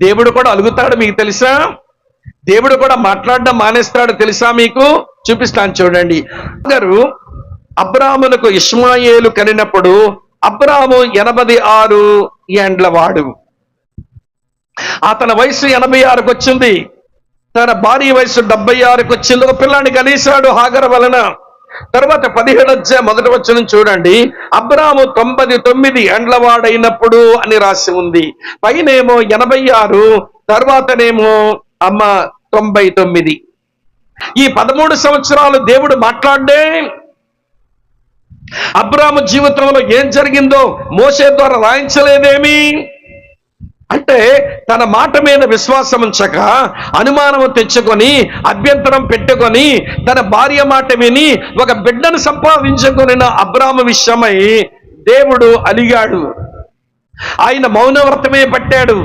దేవుడు కూడా అలుగుతాడు, మీకు తెలుసా? దేవుడు కూడా మాట్లాడడం మానేస్తాడు, తెలుసా మీకు? చూపిస్తాను చూడండి. గారు అబ్రామునకు ఇష్మాయేలు కనినప్పుడు అబ్రాము 86 ఏండ్ల వాడు. అతని వయసు 86కు వచ్చింది. తన భార్య వయసు 76కు వచ్చింది. ఒక పిల్లాన్ని కలిశాడు హాగర వలన. తర్వాత 17వ అధ్యాయం 1వ వచనం చూడండి. అబ్రాము 99 ఏండ్ల వాడైనప్పుడు అని రాసి ఉంది. పైనేమో 86, తర్వాతనేమో 99. ఈ 13 సంవత్సరాలు దేవుడు మాట్లాడే. అబ్రాము జీవితంలో ఏం జరిగిందో మోషే ద్వారా రాయించలేదేమి? అంటే తన మాట మీద విశ్వాసం ఉంచక, అనుమానం తెచ్చుకొని, అభ్యంతరం పెట్టుకొని, తన భార్య మాట విని ఒక బిడ్డను సంపాదించుకున్న అబ్రాము విషయమై దేవుడు అలిగాడు. ఆయన మౌనవ్రతమే పట్టాడు.